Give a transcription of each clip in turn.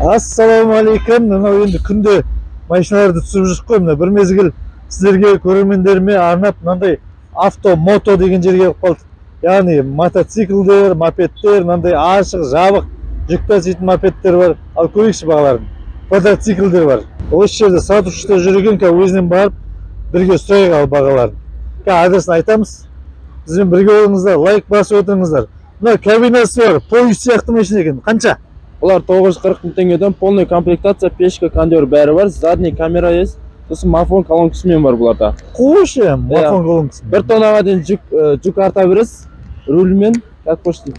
Assalamu алейкум. Мына енді күнде машиналарды түсіріп жүріп қой. Мына бір мезгіл сіздерге көрермендеріме арнап мынандай авто, мото деген жерге келіп қалдық. Яғни мотоциклдер, мопедтер, мынандай ашық, жабық жүк таситын мопедтер бар. Ал көрейікші бағаларын. Квадроциклдер бар. Осы жерде сатушыда жүрген өзінен барып бірге сұрайық ал бағаларын. Адресін айтамыз. Сізбен бірге болыңыздар, лайк басып отырыңыздар. Мына кабинасы бар, поезд сияқты машина екен. Қанша? Олар 940 мың теңгеден полный комплектация, пешка, кондер бәрі бар, задний камера есть, сосын мафон колонкасымен бар бұларда. Қойшы, мафон колонкасы. Бір тоннаға дейін жүк арта бересіз, рульмен, как почти.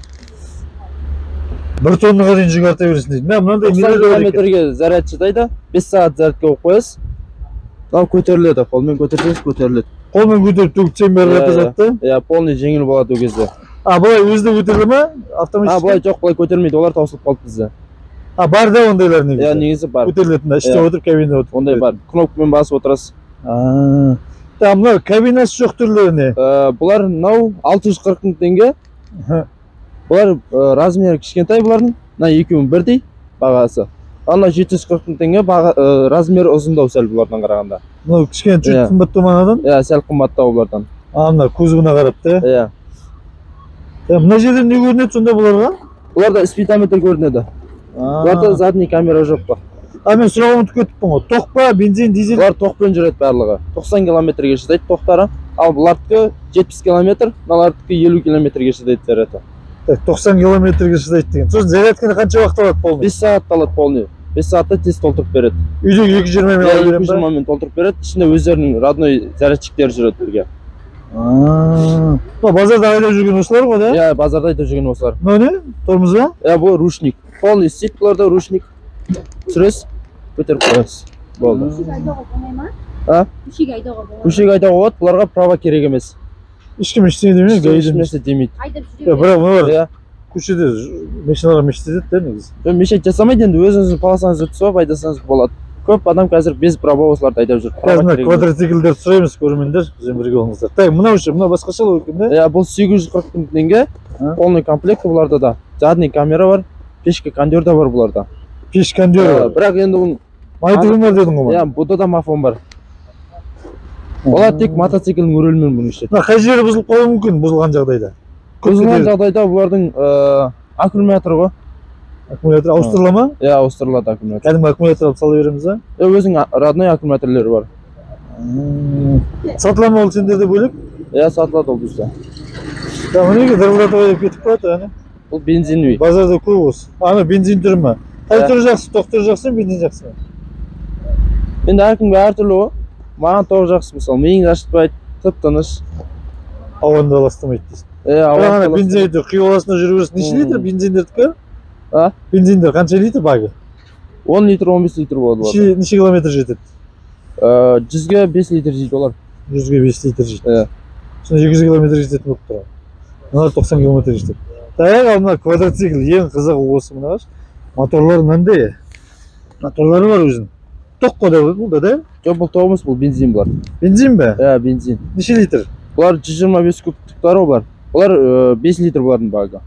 Бір тоннаға дейін жүк арта бересің дейді. 90 километрге заряд шыдайды, 5 сағат зарядқа қойып қоясыз. Мынау көтеріледі, қолмен көтерсеңіз көтеріледі. Қолмен көтеріп төгітсең бәрі жатады. Иә, полный жеңіл болады ол кезде. Бұлай өзі де көтеріле ме? Автоматически? Бұлай жоқ, бұлай көтермейді, олар таусылып қалды бізде. Бар да ондайлар негізі? Иә, негізі бар. Көтерілетін, іште отырып, кабинада отырып. Ондай бар, кнопкамен басып отырасыз. Мынау кабинасы жоқ түрлері не? Бұлар мынау 640 мың теңге. Бұлар размері кішкентай бұлардың. Мына екеуінің бірдей бағасы. Ана 740 мың теңге, размері ұзындау сәл бұлардан қарағанда. Мынау кішкене чуть қымбаттауанадан? Иә, сәл қымбаттау бұлардан. Мына көзбіна қарап та? Иә. Мына жерден не көрінеді сонда бұларға? Бұларда спидометр көрінеді. Бұларда задний камера жоқ па. Мен сұрағымды көтіппін ғой. Тоқ па, бензин, дизель? Бұлар тоқпен жүреді барлығы. 90 километрге шыдайды тоқтары. Ал бұлардікі 70 километр, мыналардікі 50 километрге шыдайды заряды. 90 километрге шыдайды деген. Сосын зарядканы қанша уақыт алады полный? 5 сағат алады полный. 5 сағатта тез толтырып береді. Үйде 220 мен алып берем ба? 220 мен толтырып береді. Ішінде өздерінің родной зарядчиктері жүреді бірге. Базарда айдап жүрген осылар ғой да? Иә, базарда айдап жүрген осылар. Мынау не? Тормоз ба? Иә, бұл ручник. Полный істейді бұларда ручник. Түсіресіз, көтеріп қоясыз. Болды. Көшеге айдауға болады, бұларға права керек емес. Ешкім ештеңе демейді? Ешкім демейді. Бірақ мыналар көшеде машиналар мешіт етеді да негізі? Мешіт жасамайды енді, өзіңіздің полосаңызды түсіп айдасаңыз болады. Көп адам қазір без права осыларды айдап жүр. Қазір квадроциклдер сұраймыз көрермендер, бізбен бірге болыңыздар. Мынау ше, мынау басқаша екен да? Иә, бұл 840 мың теңге, полный комплект бұларда да. Задний камера бар, пешка, кондер да бар бұларда. Пеш, кондер бар. Бірақ енді бұл майтығын бар дедің ғой? Иә, бұда да мафон бар. Олар тек мотоциклдің рөлмен бұны ішеді. Қай жері бұзылып қалуы мүмкін бұзылған жағдайда? Бұзылған жағдайда бұлардың аккумулятор ғой. Аккумулятор ауыстырыла ма? Иә, ауыстырылады аккумулятор. Кәдімгі аккумулятор алып сала береміз ба? Өзің родной аккумуляторлері бар. Сатыла ма ол сендерде бөлек? Иә, сатылады ол бізде. Мінеге дырылдатып айдап кетіп қалады, бұл бензиновый. Базарда көп осы. Бензин түрі ма? Қай түрі жақсы, тоқ түрі жақсы ма, бензин жақсы ма? Енді әркімге әртүрлі ғой. Маған тоқ жақсы, мысалы, миың ашытпайды, тып-тыныш. Ауанды ластамайды дейсің. Ауанды ластамайды. Бензин айтыр, қиоласына жүріп жүрсің. Неше литр бензиндердікі? Бензиндер қанша литр багы? 10 литр, 15 литр болады. Неше километр жетеді? 100-ге 5 литр жейді олар. 100-ге 5 литр жейді. Сонда 200 километр жететін болып тұрады. Мыналар 90 километр жетеді. Ал мына квадроцикл ең қызығы осы мынағаш. Моторлары мынандай. Моторлары бар өзінің. Тоқ қой да бұл да? Жоқ, бұл тоқ емес, бұл бензин бұлар. Бензин бе? Иә, бензин. Неше литр? Бұлар 125 кубтықтары бар. Бұлар 5 литр бұлардың багы.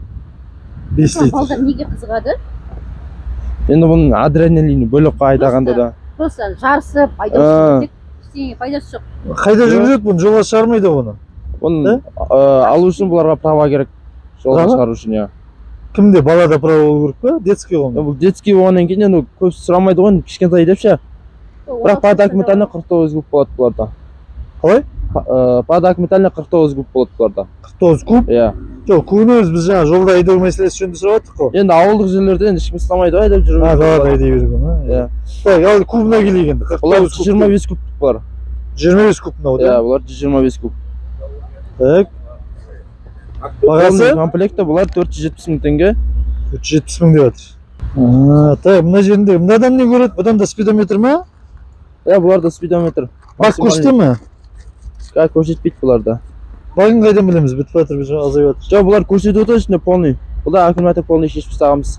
5 литр. Балдар неге қызығады? Енді бұның адреналині бөліп айдағанда да. Просто жарысып, айдаушы ештеңеге пайдасы жоқ. Қайда жүргізеді бұны? Жолға шығармайды оны? Бұны алу үшін бұларға права керек. Жолға шығару үшін, иә. Кімде? Балада права болу керек па? Детский ғой? Бұл детский болғаннан кейін енді көп сұрамайды ғой, кішкентай деп ше. Бірақ по документально 49 куб болады бұларда. Қалай? По документально 49 куб болады бұларда. 49 куб? Иә. Жоқ, кубын біз жаңа жолда айдау мәселесі жөнінде сұрап жаттық қой. Енді ауылдық жерлерде енді ешкім ұстамайды ғой, айдап жүру. Далада айдай берген, иә. Ал кубына келейік енді. Бұлар 125 куб бар. 25 куб мынау да? Иә, бұлар 125 куб. Так. Бағасы? Комплекті бұлар 470 мың теңге. 470 мың деп жатыр. Так, мына жерінде мынадан не көреді? Бұдан да спидометр ма? Иә, бұлар да спидометр. Бак көрсете ме? Көрсетпейді бұларда. Багын қайдан білеміз? Бітіп жатыр, азайып жатыр. Жоқ, бұлар көрсетіп отыр ішінде полный. Бұлда аккумулятор полный шешіп тастағанбыз.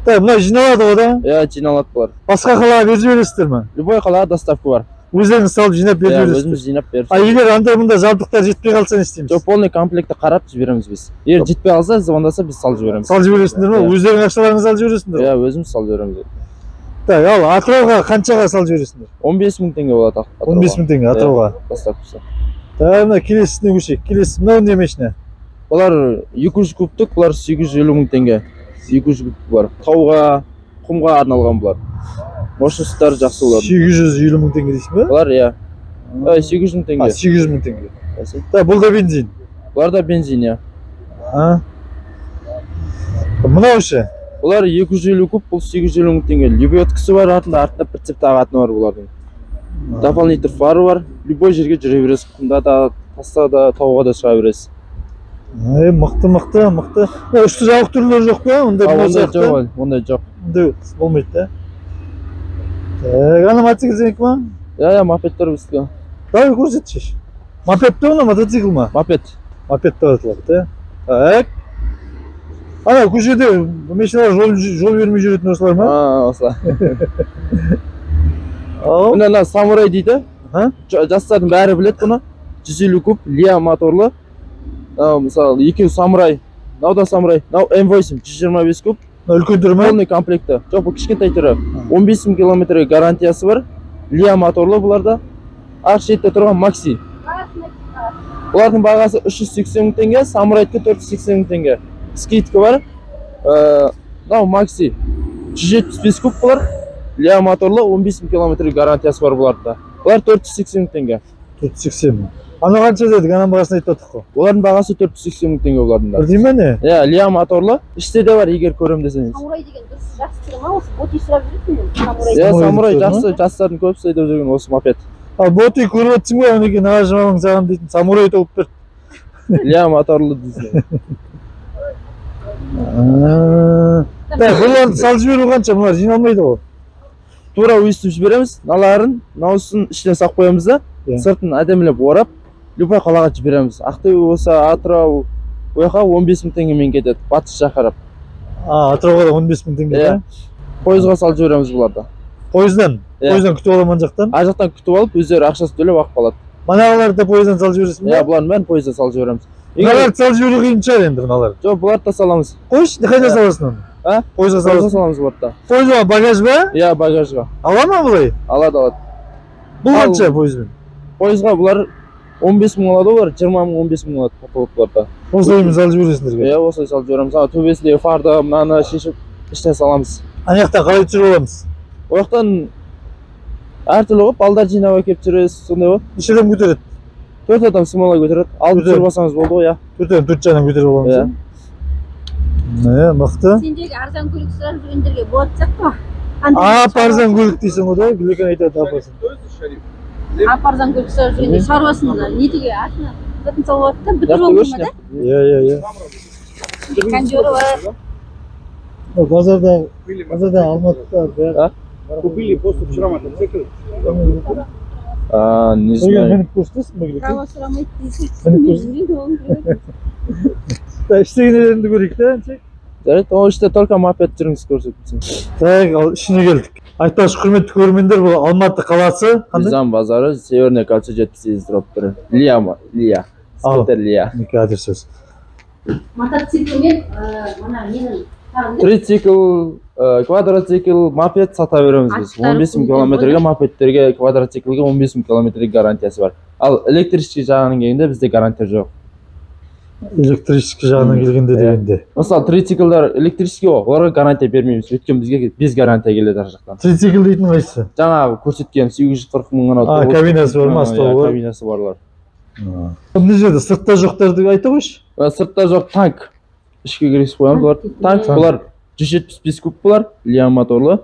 Так, мына жиналады ғой да? Иә, жиналады бұлар. Басқа қалаға беріп жібересіздер ме? Любой қалаға доставка бар. өздеріңіз салып жинап беріп Иә, жібересіздер. өзіміз жинап беріп. А егер андай мында жабдықтар жетпей қалса не істейміз? Жоқ, полный комплектті қарап жібереміз біз. Егер жетпей қалса, звондаса біз салып жібереміз. Салып жібересіңдер ма? Өздерің ақшаларыңыз алып жібересіңдер? Иә, өзіміз салып жібереміз. Так, ал Атырауға қаншаға салып жібересіңдер? 15 мың теңге болады. 15 мың теңге Атырауға. Доставкасы. Так, мына келесісіне көшейік. Келесі мынау не машина? Бұлар 200 кубтық, бұлар 850 мың теңге. 200 кубтық бұлар. Тауға, құмға арналған бұлар. Мощностьтары жақсы олар. 850 мың теңге дейсің бе? Бұлар, иә. 800 мың теңге. 800 мың теңге. Так, бұл да бензин. Бұлар да бензин, иә. Мынау ше? Бұлар 250 куб, бұл 850 мың теңге. Лебедкасы бар, артында прицеп тағатыны бар бұлардың. Дополнительный фары бар. Любой жерге жүре бересіз. Құмда да, таста да, тауға да шыға бересіз. Мықты. Үсті жабық түрлері жоқ па? Ондай жоқ. Ондай болмайды да. Так, ана мотоцикл ма? Иә, мопедтер біздікі. Давай көрсетші. Мопед пе оны, мотоцикл ма? Мопед. Мопед та атылады, да? Так. Ана көшеде машиналар жол бермей жүретін осылар ма? Осылар. Мына самурай дейді. Жастардың бәрі білет бұны. 150 куб, Лия моторлы. Мысалы, екеу самурай. Мынау да самурай. Мынау М8, 125 куб. Үлкен түрі ма? Полный комплекті. Жоқ, бұл кішкентай түрі. 15 мың километрге гарантиясы бар. Лия моторлы бұларда. Ақ шетте тұрған Макси. Бұлардың бағасы 380 мың теңге, самурайдікі 480 мың теңге. Скидка бар. Мынау Макси. 175 куб бұлар. Лия моторлы 15 мың километрге гарантиясы бар бұларда. Бұлар 480 мың теңге. 480 мың. Ана қанша дедік, ананың бағасын айтып отырқ қой. Олардың бағасы 480 мың теңге бұлардың да. Бірдей ме не? Иә, Лия моторлы. Іште де бар, егер көрем десеңіз. Самурай деген дұрыс жақсы түрі ма? Осы боти сұрап жүретін мен. Иә, самурай жақсы, жастардың көбісі айдап жүрген осы мопед. Ал боти көріп отырсың ба, онеке нағажымамың саған дейтін самурай тауып берді. Лия моторлы дейсің. Бұларды салып жіберу қанша, бұлар жиналмайды ғой. Тура өйстіп жібереміз, наларын, науысын ішіне сақ қоямыз да, сыртын әдемілеп орап, любой қалаға жібереміз. Ақтөбе болса, Атырау, ояққа 15 мың теңгемен кетеді, батыс шақырып. Атырауға да 15 мың теңге да? Пойызға салып жібереміз бұларды. Пойыздан? Пойыздан күтіп аламын жақтан? Ар жақтан күтіп алып, өздері ақшасы төлеп ақ қалады. Манағаларды да пойыздан салып жібересің бе? Иә, бұлардың бәрін пойыздан салып жібереміз. Мыналарды салып жіберу қиын шығар енді мыналарды. Жоқ, бұларды да саламыз. Қойшы, қайда саласың оны? Пойызға саламыз бұларды. Пойызға багаж ба? Иә, багажға. Ала ма бұлай? Алады. Бұл қанша пойызбен? Пойызға бұлар 15 мың алады, олар 20 мың 15 мың алады потолокларда. Осылаймен салып жібересіңдерге? Иә, осылай салып жібереміз. Төбесіндегі фарды, мынаны шешіп, іштен саламыз. Ана жақтан қалай түсіріп аламыз? О жақтан әртүрлі ғой, балдар жинап әкеліп жүресіз, сондай ғой. Неше адам көтереді? 4 адам смолай көтереді. Алып түсіріп алсаңыз болды ғой, иә. 4 адам 4 жағынан көтеріп аламыз. Иә, мықты. Сендегі арзан көлік сұрап жүргендерге болады сияқты ма? Арзан көлік дейсің ғой да, Гүлекен айтады апасын. Арзан көлік сұрап жүргенде шаруасын нетеге атына затын салып алады да, бітіріп алды ма да? Иә. Кондері бар. Базарда Алматыда. Купили просто вчера мотоцикл. Не знаю. Мініп көрсетесің бе Гүлекен? Права сұрамайды дейсің. Іштегенелеріңді көрейік та? Жарайды, ол іште только мопед жүріңіз көрсетпесін. Так, ал ішіне келдік. Айтпақшы құрметті көрермендер, бұл Алматы қаласы. Низам базары, Северный кольцо 78 дробь 1. Лия. Скутер Лия. Неке адрес сөз. Мотоциклмен, мына менің Трицикл, квадроцикл, мопед сата береміз біз. 15 мың километрге мопедтерге, квадроциклге 15 мың километрге гарантиясы бар. Ал электрический жағынан келгенде бізде гарантия жоқ. Электрический жағынан келгенде дегенде. Мысалы, трициклдар электрический ғой, оларға гарантия бермейміз. Өйткені бізге без гарантия келеді ар жақтан. Трицикл дейтін қайсысы? Жаңағы көрсеткен 840 мыңнан. Кабинасы бар ма, астауы бар? Кабинасы барлар. Мына жерде сыртта жоқтарды айта қойшы. Сыртта жоқ танк. Ішке кіргізіп қоямыз бұлар. Танк бұлар 175 куб бұлар, Лия моторлы.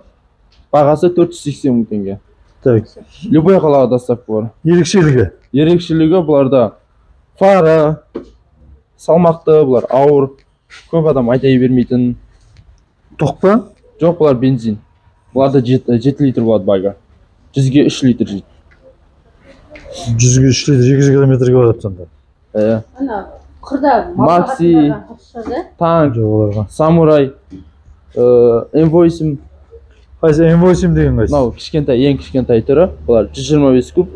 Бағасы 480 мың теңге. Так. Любой қалаға доставка бар. Ерекшелігі бұларда фара, салмақты, бұлар ауыр, көп адам айтай бермейтін. Тоқ па? Жоқ, бұлар бензин. Бұларда 7 литр болады байға. 100-ге 3 литр жейді. 100-ге 3 литр 200 километрге барады сонда. Макси, танк, самурай, М8, Қайсы M8 деген қайсы? Мынау кішкентай, ең кішкентай түрі. Бұлар 125 куб,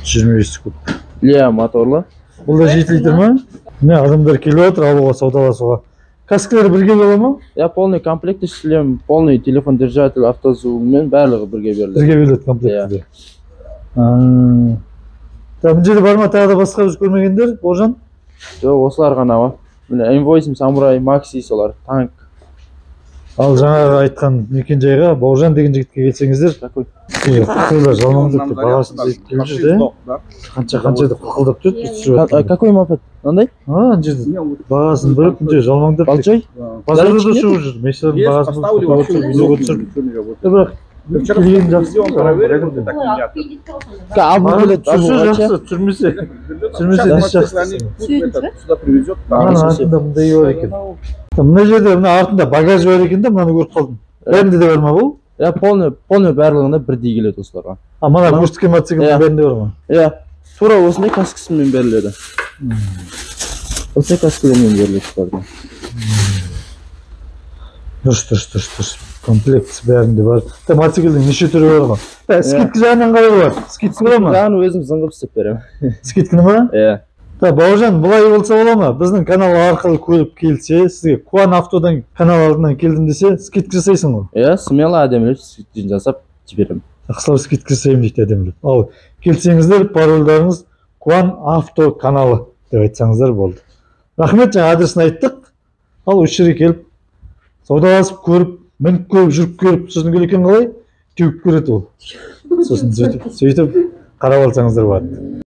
25 куб. Лиа моторлы. Бұл да 7 литр ма? Міне адамдар келіп отыр алуға, саудаласуға. Каскалар бірге бола ма? Я полный комплект ішлем, полный телефон держатель, автозумен барлығы бірге беріледі. Бірге беріледі комплектіде. Мына жерде бар ма тағы да басқа біз көрмегендер, Бауыржан? Жоқ, осылар ғана ба. Міне M8 Samurai Maxi солар, танк. Ал жаңағы айтқан мекен жайға Бауыржан деген жігітке келсеңіздер, Какой? құтылар жалмаңдап деп бағасын келіп жүрді. Қанша деп қылдап жүрді, түсіріп Какой мопед? Мынандай? ана жерде бағасын біліп, мына жалмаңдап Большой? базарда да шығып жүр. Мешелердің бағасын біліп, видеоға түсіріп. Бірақ келген жақсы. Абу келеді, Жақсы, түсірмесе несі жақсы. Сюда привезет. Ана артында мындай бар екен. Мына жерде мына артында багаж бар екен да, мынаны көріп қалдым. Бәрінде де бар ма бұл? Я полный барлығында бірдей келеді осыларға. Мына мужской мотоциклдің бәрінде бар ма? Я тура осындай каскасымен беріледі. Осындай каскалармен беріледі осыларға. Дұрыс. Комплект бәрінде бар. Мотоциклдің неше түрі бар ма? Скидка жағынан қалай бар? Скидка бар ма? Жағын өзім зыңғып істеп беремін. Скидканы ма? Иә. Бауыржан, бұлай болса бола ма? Біздің канал арқылы көріп келсе, сізге Куан Автодан канал алдынан келдім десе, скидка жасайсың ғой? Иә, смело әдемілеп скидкасын жасап жіберемін. Ақсылау скидка жасаймын дейді әдемілеп. Ал келсеңіздер, парольдарыңыз Куан Авто каналы деп айтсаңыздар болды. Рахмет, жаңа адресін айттық. Ал осы жерге келіп, саудаласып көріп, мініп көріп, жүріп көріп, сосын келекен қалай? Теуіп көреді ол. Сосын сөйтіп қарап алсаңыздар болады.